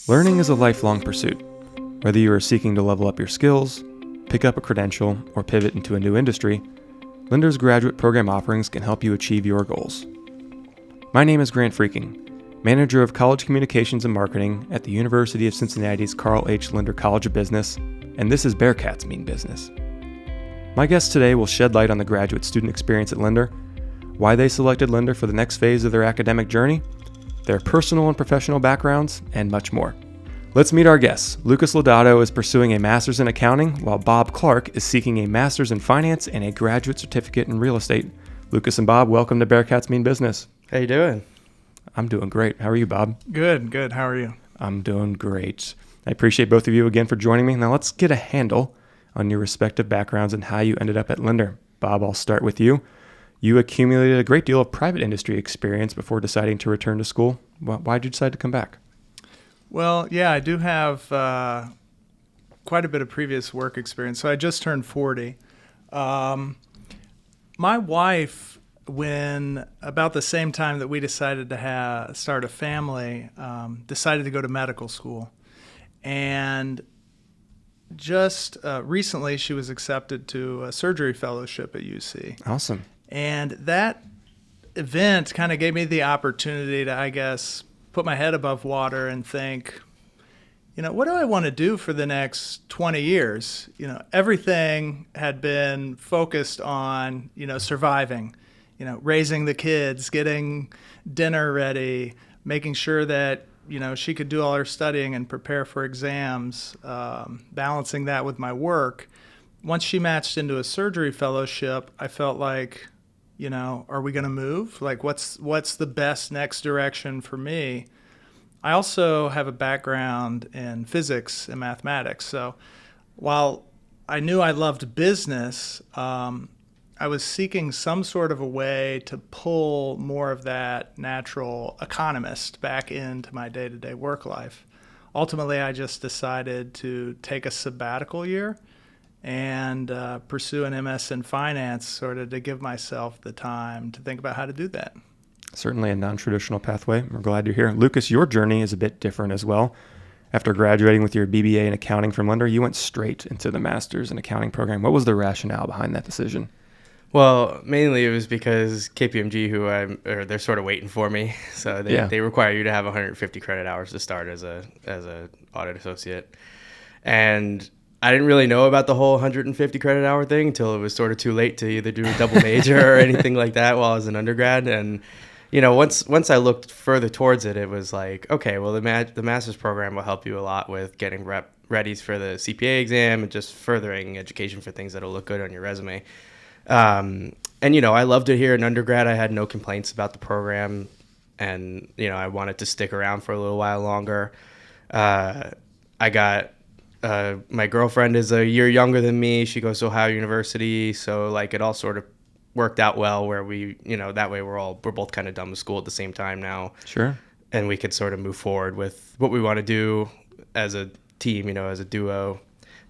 Learning is a lifelong pursuit. Whether you are seeking to level up your skills, pick up a credential, or pivot into a new industry, Linder's graduate program offerings can help you achieve your goals. My name is Grant Freaking, Manager of College Communications and Marketing at the University of Cincinnati's Carl H. Lindner College of Business, and this is Bearcats Mean Business. My guest today will shed light on the graduate student experience at Lindner, why they selected Lindner for the next phase of their academic journey, their personal and professional backgrounds, and much more. Let's meet our guests. Lucas Lodato is pursuing a master's in accounting, while Bob Clark is seeking a master's in finance and a graduate certificate in real estate. Lucas and Bob, welcome to Bearcats Mean Business. How you doing? I'm doing great. How are you, Bob? Good. How are you? I'm doing great. I appreciate both of you again for joining me. Now let's get a handle on your respective backgrounds and how you ended up at Lindner. Bob, I'll start with you. You accumulated a great deal of private industry experience before deciding to return to school. Why did you decide to come back? Well, yeah, I do have quite a bit of previous work experience. So I just turned 40. My wife, when about the same time that we decided to start a family, decided to go to medical school. And just recently, she was accepted to a surgery fellowship at UC. Awesome. And that event kind of gave me the opportunity to, I guess, put my head above water and think, what do I want to do for the next 20 years? Everything had been focused on, surviving, raising the kids, getting dinner ready, making sure that, she could do all her studying and prepare for exams, balancing that with my work. Once she matched into a surgery fellowship, I felt like, are we going to move? Like, what's the best next direction for me? I also have a background in physics and mathematics. So while I knew I loved business, I was seeking some sort of a way to pull more of that natural economist back into my day-to-day work life. Ultimately, I just decided to take a sabbatical year and pursue an MS in finance, sort of to give myself the time to think about how to do that. Certainly a non-traditional pathway. We're glad you're here. Lucas, your journey is a bit different as well. After graduating with your BBA in accounting from Lindner, you went straight into the master's in accounting program. What was the rationale behind that decision? Well, mainly it was because KPMG, they're sort of waiting for me. So they require you to have 150 credit hours to start as a audit associate. And I didn't really know about the whole 150 credit hour thing until it was sort of too late to either do a double major or anything like that while I was an undergrad. And, once I looked further towards it, it was like, okay, well, the master's program will help you a lot with getting readies for the CPA exam and just furthering education for things that'll look good on your resume. And, I loved it here in undergrad. I had no complaints about the program. And, I wanted to stick around for a little while longer. I got... my girlfriend is a year younger than me. She goes to Ohio University. So it all sort of worked out well where we, that way we're both kind of done with school at the same time now. Sure. And we could sort of move forward with what we want to do as a team, as a duo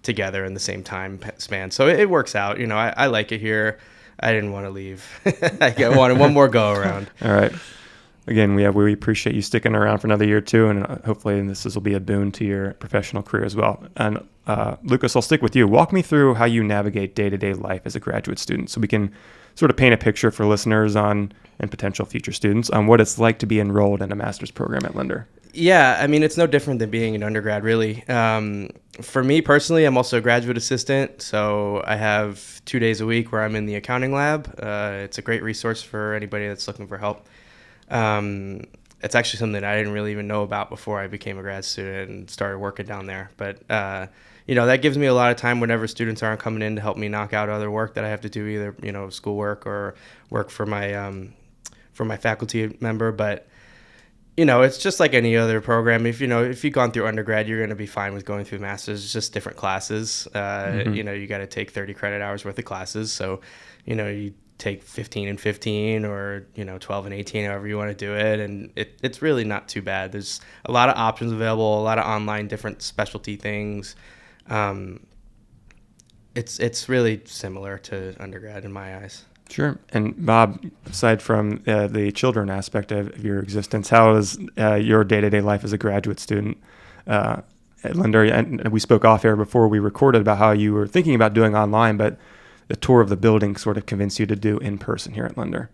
together in the same time span. So it works out. I like it here. I didn't want to leave. I wanted one more go around. All right. Again, we appreciate you sticking around for another year or two, and hopefully this will be a boon to your professional career as well. And Lucas, I'll stick with you. Walk me through how you navigate day-to-day life as a graduate student so we can sort of paint a picture for listeners and potential future students on what it's like to be enrolled in a master's program at Lindner. Yeah, it's no different than being an undergrad, really. For me personally, I'm also a graduate assistant, so I have 2 days a week where I'm in the accounting lab. It's a great resource for anybody that's looking for help. It's actually something I didn't really even know about before I became a grad student and started working down there. But, that gives me a lot of time whenever students aren't coming in to help me knock out other work that I have to do, either, schoolwork or work for my faculty member. But, it's just like any other program. If you've gone through undergrad, you're going to be fine with going through master's. It's just different classes. You got to take 30 credit hours worth of classes. So, you take 15 and 15 or 12 and 18, however you want to do it, and it's really not too bad. There's a lot of options available, a lot of online different specialty things. It's really similar to undergrad in my eyes. Sure. And Bob, aside from the children aspect of your existence, how is your day-to-day life as a graduate student at Lindner. And we spoke off air before we recorded about how you were thinking about doing online, but the tour of the building sort of convinced you to do in person here at Lindner.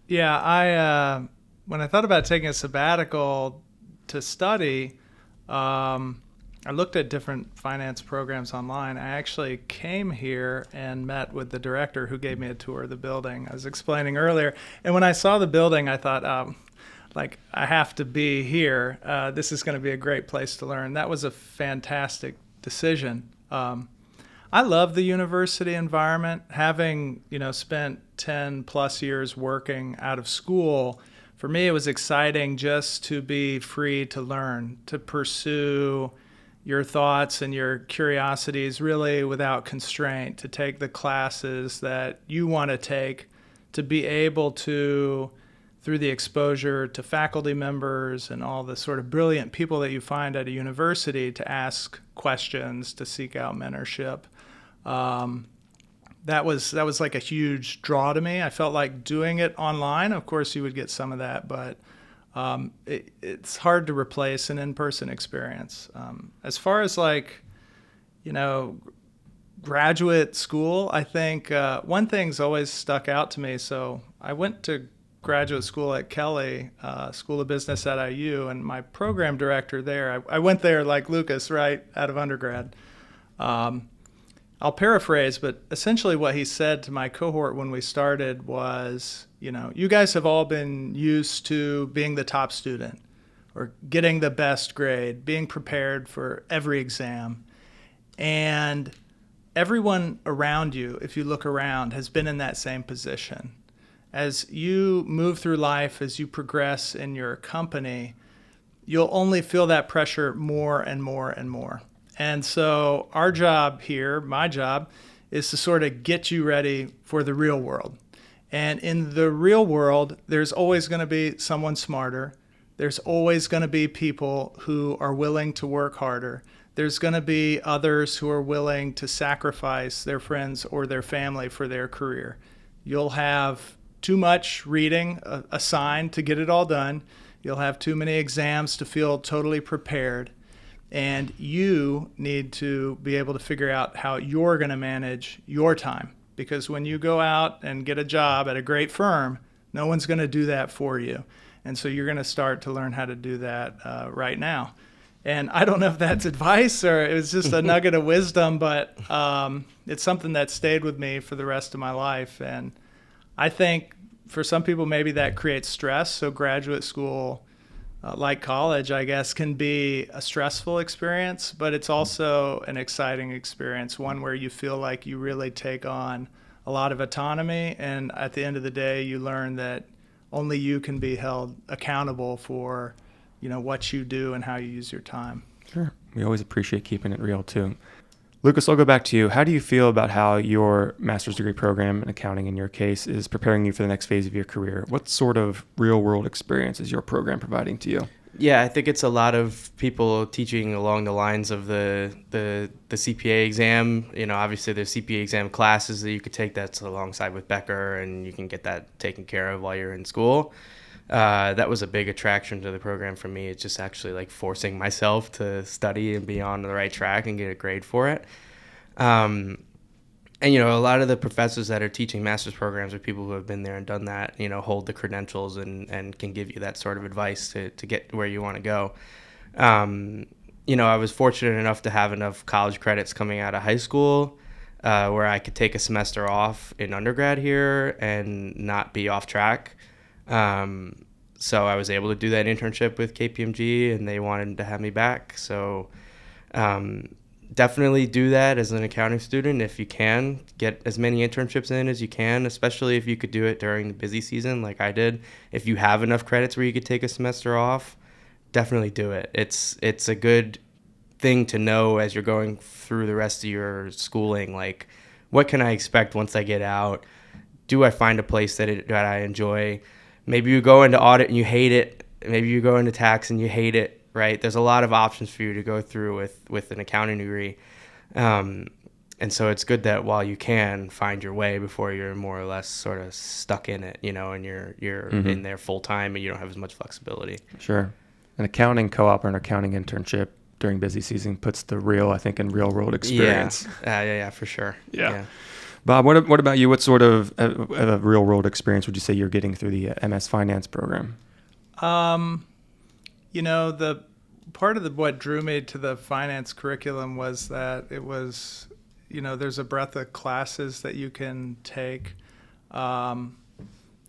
Yeah, when I thought about taking a sabbatical to study, I looked at different finance programs online. I actually came here and met with the director who gave me a tour of the building. I was explaining earlier. And when I saw the building, I thought, I have to be here. This is going to be a great place to learn. That was a fantastic decision. I love the university environment. Having, spent 10 plus years working out of school, for me, it was exciting just to be free to learn, to pursue your thoughts and your curiosities really without constraint, to take the classes that you want to take, to be able to, through the exposure to faculty members and all the sort of brilliant people that you find at a university, to ask questions, to seek out mentorship. That was like a huge draw to me. I felt like doing it online. Of course, you would get some of that, but it's hard to replace an in-person experience. As far as graduate school, I think one thing's always stuck out to me. So I went to graduate school at Kelly, School of Business at IU, and my program director there, I went there like Lucas, right, out of undergrad. I'll paraphrase, but essentially what he said to my cohort when we started was, you guys have all been used to being the top student or getting the best grade, being prepared for every exam. And everyone around you, if you look around, has been in that same position. As you move through life, as you progress in your company, you'll only feel that pressure more and more and more. And so our job here, my job, is to sort of get you ready for the real world. And in the real world, there's always going to be someone smarter. There's always going to be people who are willing to work harder. There's going to be others who are willing to sacrifice their friends or their family for their career. You'll have too much reading assigned to get it all done. You'll have too many exams to feel totally prepared. And you need to be able to figure out how you're going to manage your time. Because when you go out and get a job at a great firm, no one's going to do that for you. And so you're going to start to learn how to do that right now. And I don't know if that's advice or it was just a nugget of wisdom, but it's something that stayed with me for the rest of my life. And I think for some people, maybe that creates stress. So graduate school, like college, I guess, can be a stressful experience, but it's also an exciting experience, one where you feel like you really take on a lot of autonomy. And at the end of the day, you learn that only you can be held accountable for, what you do and how you use your time. Sure. We always appreciate keeping it real, too. Lucas, I'll go back to you. How do you feel about how your master's degree program in accounting, in your case, is preparing you for the next phase of your career? What sort of real-world experience is your program providing to you? Yeah, I think it's a lot of people teaching along the lines of the CPA exam. Obviously there's CPA exam classes that you could take that's alongside with Becker, and you can get that taken care of while you're in school. That was a big attraction to the program for me. It's just actually like forcing myself to study and be on the right track and get a grade for it. And, a lot of the professors that are teaching master's programs are people who have been there and done that, hold the credentials and can give you that sort of advice to get where you want to go. I was fortunate enough to have enough college credits coming out of high school where I could take a semester off in undergrad here and not be off track. So I was able to do that internship with KPMG, and they wanted to have me back. So definitely do that as an accounting student if you can. Get as many internships in as you can, especially if you could do it during the busy season like I did. If you have enough credits where you could take a semester off, definitely do it. It's a good thing to know as you're going through the rest of your schooling. Like, what can I expect once I get out? Do I find a place that I enjoy? Maybe you go into audit and you hate it. Maybe you go into tax and you hate it, right? There's a lot of options for you to go through with an accounting degree. And so it's good that while you can find your way before you're more or less sort of stuck in it, and you're in there full time and you don't have as much flexibility. Sure. An accounting co-op or an accounting internship during busy season puts the real, I think, in real world experience. Yeah, for sure. Yeah. Bob, what about you? What sort of a real world experience would you say you're getting through the MS Finance program? The part of what drew me to the finance curriculum was that it was, there's a breadth of classes that you can take.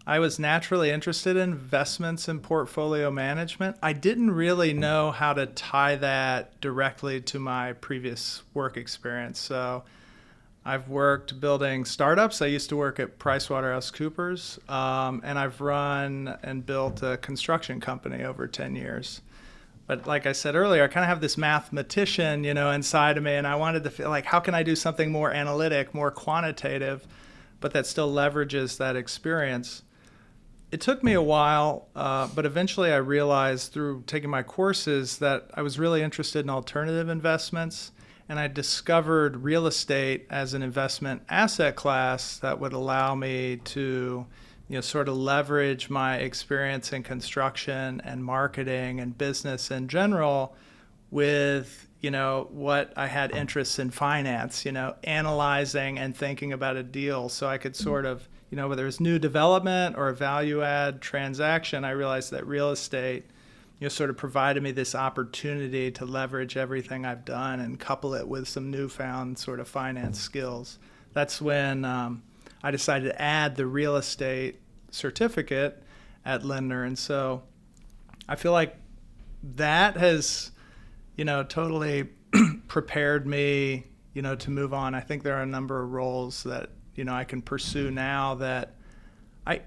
I was naturally interested in investments and portfolio management. I didn't really know how to tie that directly to my previous work experience. So I've worked building startups. I used to work at PricewaterhouseCoopers, and I've run and built a construction company over 10 years. But like I said earlier, I kind of have this mathematician, inside of me, and I wanted to feel like, how can I do something more analytic, more quantitative, but that still leverages that experience? It took me a while, but eventually I realized through taking my courses that I was really interested in alternative investments, and I discovered real estate as an investment asset class that would allow me to sort of leverage my experience in construction and marketing and business in general with, what I had interests in finance, analyzing and thinking about a deal. So I could sort of, whether it's new development or a value add transaction, I realized that real estate, sort of provided me this opportunity to leverage everything I've done and couple it with some newfound sort of finance skills. That's when I decided to add the real estate certificate at Lindner. And so I feel like that has, totally prepared me, to move on. I think there are a number of roles that, I can pursue now that I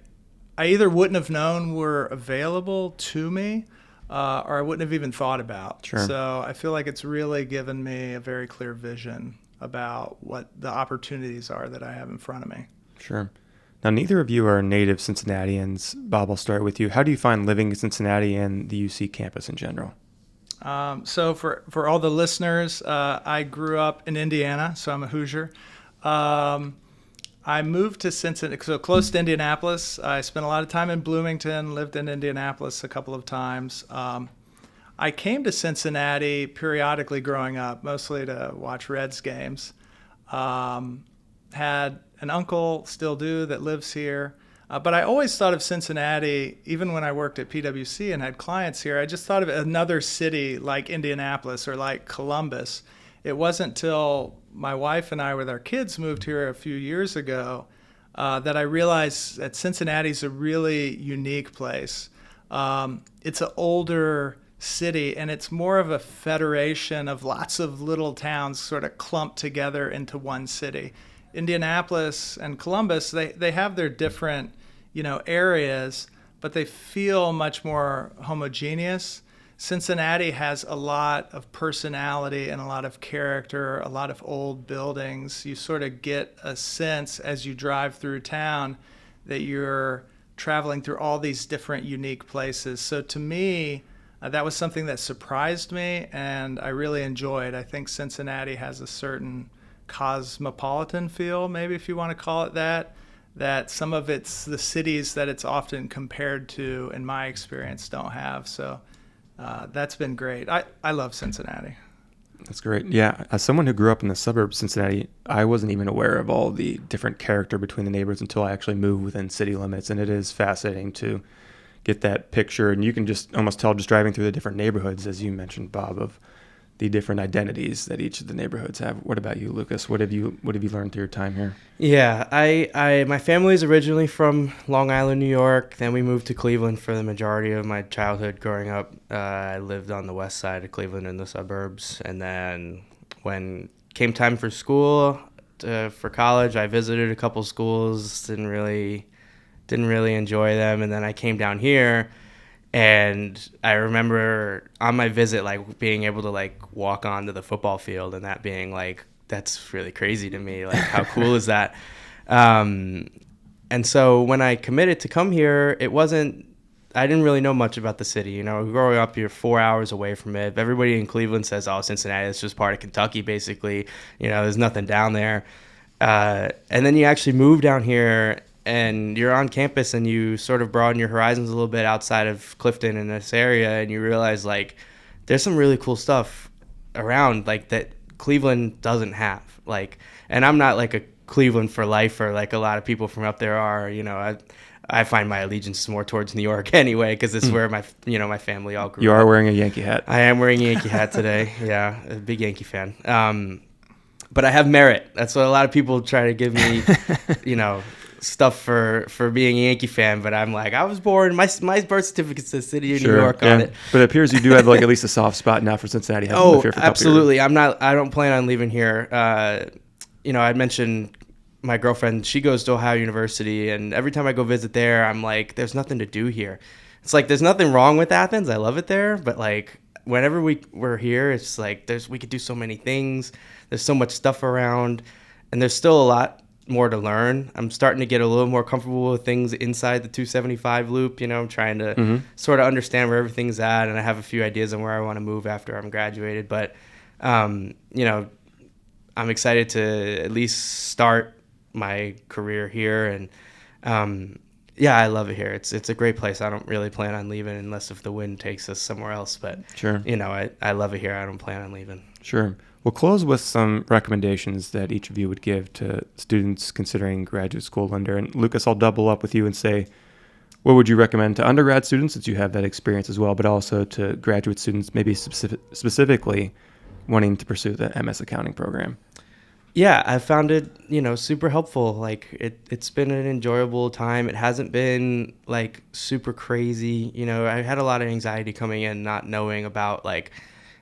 either wouldn't have known were available to me or I wouldn't have even thought about. Sure. So I feel like it's really given me a very clear vision about what the opportunities are that I have in front of me. Sure. Now, neither of you are native Cincinnatians. Bob, I'll start with you. How do you find living in Cincinnati and the UC campus in general? So for all the listeners, I grew up in Indiana, so I'm a Hoosier. I moved to Cincinnati, so close to Indianapolis. I spent a lot of time in Bloomington, lived in Indianapolis a couple of times. I came to Cincinnati periodically growing up, mostly to watch Reds games. Had an uncle, still do, that lives here. But I always thought of Cincinnati, even when I worked at PwC and had clients here, I just thought of another city like Indianapolis or like Columbus. It wasn't till my wife and I, with our kids, moved here a few years ago that I realized that Cincinnati's a really unique place. It's an older city, and it's more of a federation of lots of little towns sort of clumped together into one city. Indianapolis and Columbus, they have their different, areas, but they feel much more homogeneous. Cincinnati has a lot of personality and a lot of character, a lot of old buildings. You sort of get a sense as you drive through town that you're traveling through all these different unique places. So to me, that was something that surprised me and I really enjoyed. I think Cincinnati has a certain cosmopolitan feel, maybe if you want to call it that some of the cities that it's often compared to, in my experience, don't have. So that's been great. I love Cincinnati. That's great. Yeah, as someone who grew up in the suburbs of Cincinnati, I wasn't even aware of all the different character between the neighborhoods until I actually moved within city limits, and it is fascinating to get that picture. And you can just almost tell just driving through the different neighborhoods, as you mentioned, Bob, of the different identities that each of the neighborhoods have. What about you, Lucas? What have you learned through your time here? Yeah, my family is originally from Long Island, New York. Then we moved to Cleveland for the majority of my childhood growing up. I lived on the west side of Cleveland in the suburbs. And then when came time for school, for college, I visited a couple schools, didn't really enjoy them. And then I came down here. And I remember on my visit, being able to walk onto the football field and that being that's really crazy to me. How cool is that? And so when I committed to come here, I didn't really know much about the city. Growing up, you're 4 hours away from it. Everybody in Cleveland says, oh, Cincinnati, it's just part of Kentucky, basically. There's nothing down there. And then you actually move down here and you're on campus and you sort of broaden your horizons a little bit outside of Clifton in this area, and you realize there's some really cool stuff around like that Cleveland doesn't have. Like, and I'm not like a Cleveland for life or like a lot of people from up there are. I find my allegiance more towards New York anyway, because it's where my family all grew up. You are wearing a Yankee hat. I am wearing a Yankee hat today. Yeah, a big Yankee fan. But I have merit. That's what a lot of people try to give me, stuff for being a Yankee fan. But I'm like, I was born. My birth certificate says City of New York on it. But it appears you do have like at least a soft spot now for Cincinnati. Oh, absolutely. I don't plan on leaving here. I mentioned my girlfriend, she goes to Ohio University, and every time I go visit there, I'm like, there's nothing to do here. It's like, there's nothing wrong with Athens. I love it there. But like, whenever we're here, it's like, we could do so many things. There's so much stuff around, and there's still a lot more to learn. I'm starting to get a little more comfortable with things inside the 275 loop. I'm trying to sort of understand where everything's at, and I have a few ideas on where I want to move after I'm graduated. But, I'm excited to at least start my career here, and I love it here. It's a great place. I don't really plan on leaving unless if the wind takes us somewhere else, but sure, I love it here. I don't plan on leaving. Sure. We'll close with some recommendations that each of you would give to students considering graduate school, Lindner. And Lucas, I'll double up with you and say, what would you recommend to undergrad students, since you have that experience as well, but also to graduate students, maybe specifically wanting to pursue the MS accounting program? Yeah, I found it, super helpful. Like it's been an enjoyable time. It hasn't been like super crazy. I had a lot of anxiety coming in, not knowing about like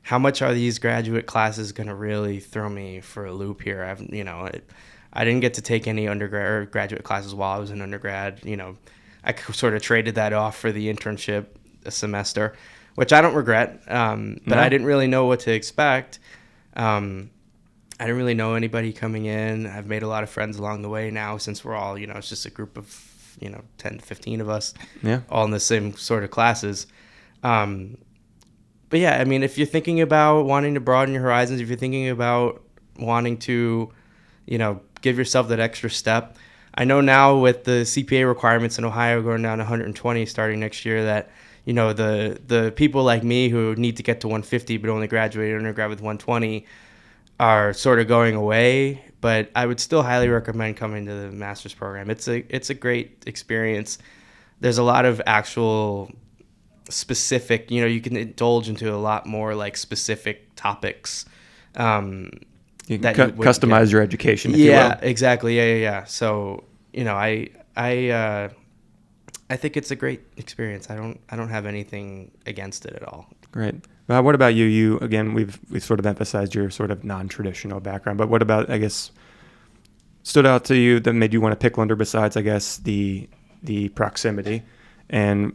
how much are these graduate classes going to really throw me for a loop here. I didn't get to take any undergrad or graduate classes while I was an undergrad. I sort of traded that off for the internship a semester, which I don't regret. But I didn't really know what to expect. I didn't really know anybody coming in. I've made a lot of friends along the way now, since we're all, it's just a group of, 10 to 15 of us, all in the same sort of classes. But yeah, if you're thinking about wanting to broaden your horizons, if you're thinking about wanting to, give yourself that extra step, I know now with the CPA requirements in Ohio going down to 120 starting next year that, the people like me who need to get to 150 but only graduated undergrad with 120 are sort of going away, but I would still highly recommend coming to the master's program. It's a great experience. There's a lot of actual specific, you can indulge into a lot more like specific topics. You can customize your education, if you will. Yeah, exactly. Yeah. So, I think it's a great experience. I don't have anything against it at all. Great. What about you? You, again, we've sort of emphasized your sort of non-traditional background, but what about, I guess, stood out to you that made you want to pick Lindner besides, I guess, the proximity? And,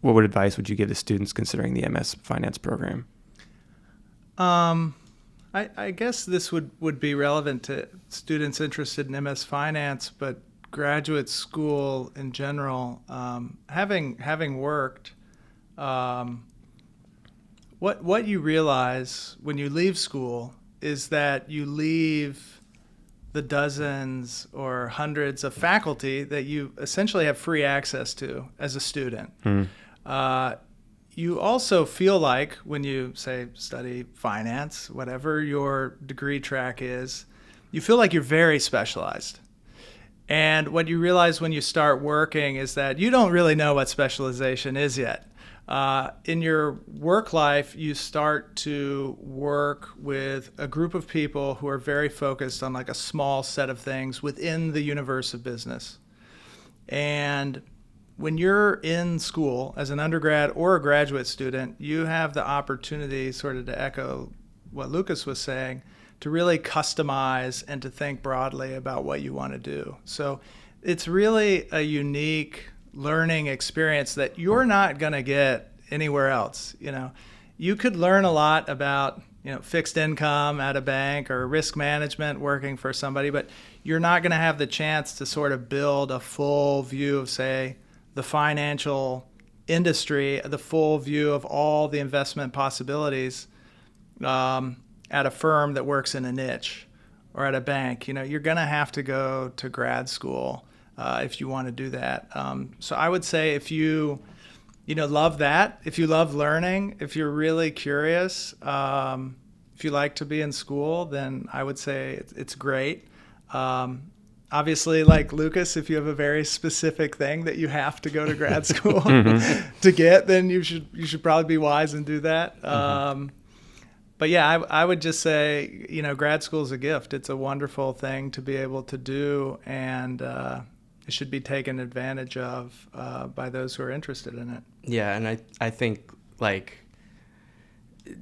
what advice would you give to students considering the MS finance program? I guess this would be relevant to students interested in MS finance, but graduate school in general. Having worked, what you realize when you leave school is that you leave the dozens or hundreds of faculty that you essentially have free access to as a student. You also feel like when you, say, study finance, whatever your degree track is, you feel like you're very specialized. And what you realize when you start working is that you don't really know what specialization is yet. In your work life, you start to work with a group of people who are very focused on like a small set of things within the universe of business. And when you're in school as an undergrad or a graduate student, you have the opportunity, sort of to echo what Lucas was saying, to really customize and to think broadly about what you want to do. So it's really a unique learning experience that you're not going to get anywhere else. You could learn a lot about, fixed income at a bank or risk management working for somebody, but you're not going to have the chance to sort of build a full view of, say, the financial industry, the full view of all the investment possibilities at a firm that works in a niche or at a bank. You're going to have to go to grad school if you want to do that. So I would say if you love that. If you love learning, if you're really curious, if you like to be in school, then I would say it's great. Obviously, like Lucas, if you have a very specific thing that you have to go to grad school to get, then you should probably be wise and do that. But yeah, I would just say, grad school is a gift. It's a wonderful thing to be able to do, and it should be taken advantage of by those who are interested in it. Yeah, and I think, like,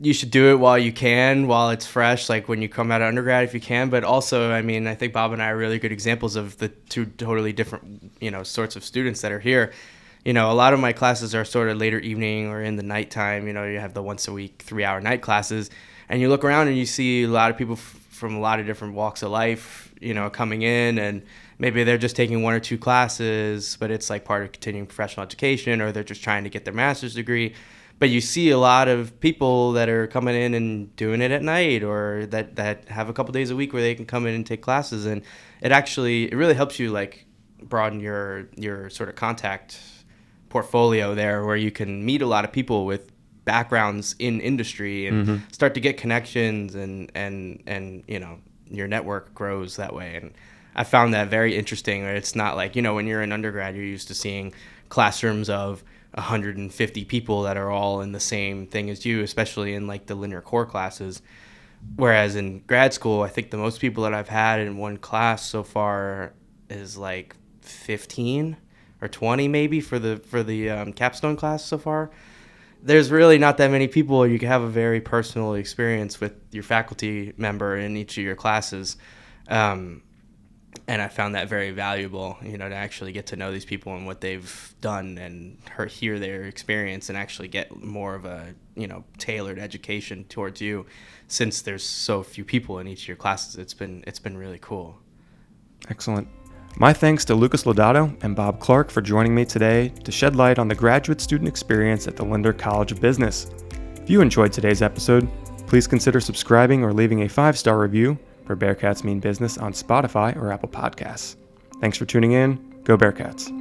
you should do it while you can, while it's fresh, like when you come out of undergrad if you can. But also, I mean, I think Bob and I are really good examples of the two totally different, sorts of students that are here. A lot of my classes are sort of later evening or in the nighttime. You have the once a week 3-hour night classes, and you look around and you see a lot of people from a lot of different walks of life, coming in, and maybe they're just taking 1 or 2 classes, but it's like part of continuing professional education, or they're just trying to get their master's degree. But you see a lot of people that are coming in and doing it at night, or that have a couple days a week where they can come in and take classes. And it really helps you, like, broaden your sort of contact portfolio there, where you can meet a lot of people with backgrounds in industry and start to get connections, and your network grows that way. And I found that very interesting. It's not like, when you're an undergrad, you're used to seeing classrooms of 150 people that are all in the same thing as you, especially in like the linear core classes. Whereas in grad school, I think the most people that I've had in one class so far is like 15 or 20 maybe for the capstone class so far. There's really not that many people. You can have a very personal experience with your faculty member in each of your classes. And I found that very valuable, to actually get to know these people and what they've done, and hear their experience, and actually get more of a, tailored education towards you, since there's so few people in each of your classes. It's been really cool. Excellent. My thanks to Lucas Lodato and Bob Clark for joining me today to shed light on the graduate student experience at the Lindner College of Business. If you enjoyed today's episode, please consider subscribing or leaving a 5-star review for Bearcats Mean Business on Spotify or Apple Podcasts. Thanks for tuning in. Go Bearcats.